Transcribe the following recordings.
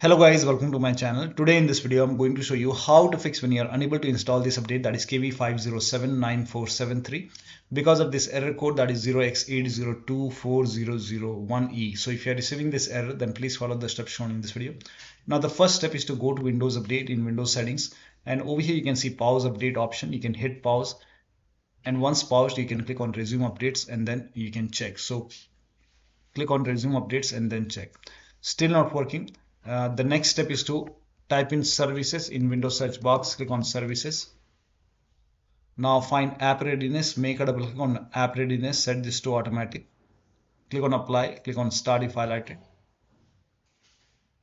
Hello guys, welcome to my channel. Today in this video I'm going to show you how to fix when you are unable to install this update, that is KB5079473, because of this error code, that is 0x8024001e. So if you are receiving this error, then please follow the steps shown in this video. Now the first step is to go to Windows Update in Windows settings, and over here you can see pause update option. You can hit pause, and once paused you can click on resume updates and then you can check. So click on resume updates and then check. Still not working. The next step is to type in services in Windows search box. Click on services. Now find app readiness. Make a double click on app readiness. Set this to automatic. Click on apply. Click on start if highlighted.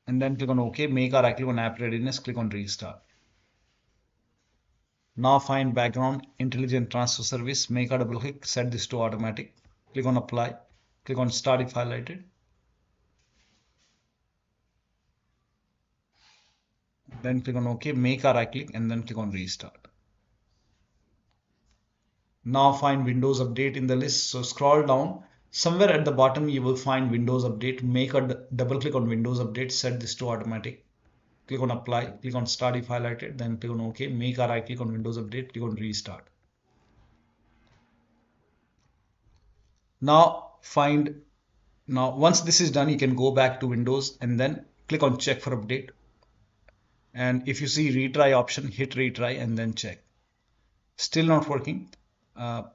And then click on OK. Make a right click on app readiness. Click on restart. Now find background intelligent transfer service. Make a double click. Set this to automatic. Click on apply. Click on start if highlighted. Then click on OK, make a right click and then click on restart. Now find Windows Update in the list. So scroll down. Somewhere at the bottom you will find Windows Update. Make a double click on Windows Update. Set this to automatic. Click on apply. Click on start if highlighted. Then click on OK. Make a right click on Windows Update. Click on restart. Now once this is done, you can go back to Windows and then click on check for update. And if you see retry option, hit retry and then check. Still not working. Now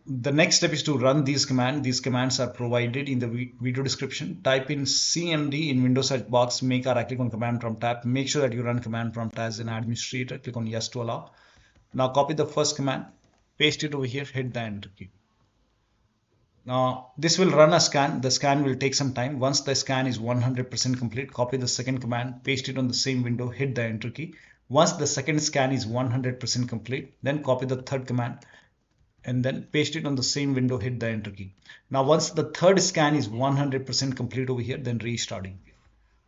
the next step is to run these commands. These commands are provided in the video description. Type in cmd in Windows search box. Make a right click on command prompt tab. Make sure that you run command prompt as an administrator. Click on yes to allow. Now copy the first command, paste it over here, hit the enter key. Now this will run a scan. The scan will take some time. Once the scan is 100% complete, copy the second command, paste it on the same window, hit the enter key. Once the second scan is 100% complete, then copy the third command and then paste it on the same window, hit the enter key. Now once the third scan is 100% complete over here, then restarting.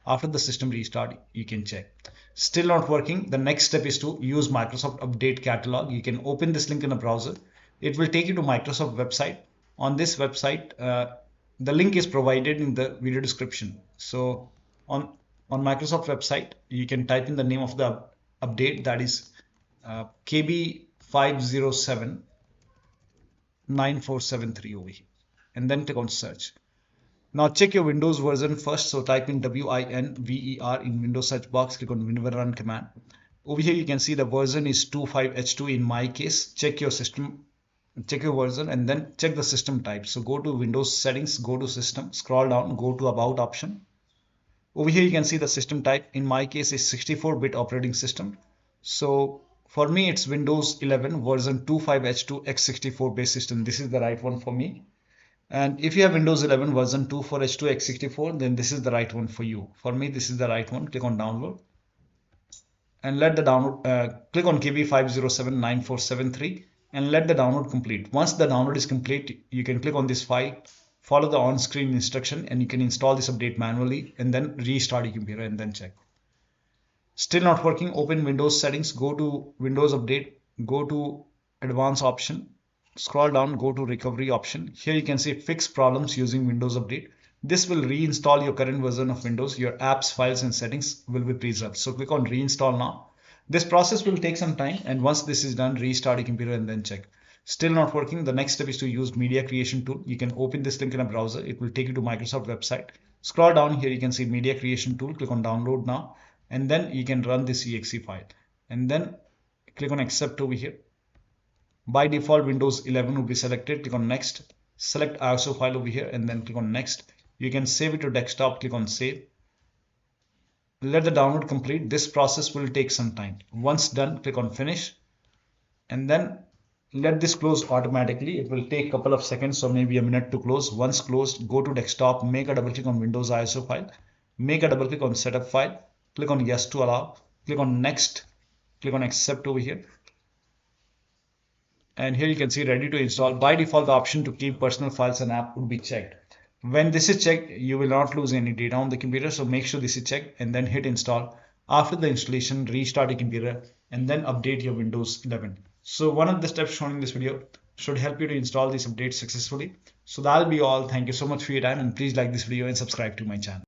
After the system restart, you can check. Still not working. The next step is to use Microsoft Update Catalog. You can open this link in a browser. It will take you to Microsoft website. On this website, the link is provided in the video description. So on Microsoft website, you can type in the name of the update, that is KB5079473 over here, and then click on search. Now check your Windows version first. So type in WINVER in Windows search box. Click on WinVer run command. Over here you can see the version is 25H2 in my case. Check your version and then check the system type. So go to Windows settings, go to system, scroll down, go to about option. Over here you can see the system type. In my case is 64-bit operating system. So for me it's Windows 11 version 25H2 x64 base system. This is the right one for me. And if you have Windows 11 version 24H2 x64, then this is the right one for you. For me this is the right one. Click on download and let the download, click on KB5079473 and let the download complete. Once the download is complete, you can click on this file, follow the on-screen instruction, and you can install this update manually and then restart your computer and then check. Still not working. Open Windows settings, go to Windows Update, go to advanced option, scroll down, go to recovery option. Here you can see fix problems using Windows Update. This will reinstall your current version of Windows. Your apps, files and settings will be preserved. So click on reinstall now. This process will take some time, and once this is done, restart your computer and then check. Still not working. The next step is to use media creation tool. You can open this link in a browser. It will take you to Microsoft website. Scroll down here, you can see media creation tool. Click on download now, and then you can run this exe file and then click on accept over here. By default Windows 11 will be selected. Click on next, select ISO file over here and then click on next. You can save it to desktop. Click on save. Let the download complete. This process will take some time. Once done, click on finish and then let this close automatically. It will take a couple of seconds or maybe a minute to close. Once closed, go to desktop, make a double click on Windows ISO file, make a double click on setup file, click on yes to allow, click on next, click on accept over here. And here you can see ready to install. By default, the option to keep personal files and app would be checked. When this is checked, you will not lose any data on the computer. So make sure this is checked and then hit install. After the installation, restart your computer and then update your Windows 11. So one of the steps shown in this video should help you to install this update successfully. So that'll be all. Thank you so much for your time, and please like this video and subscribe to my channel.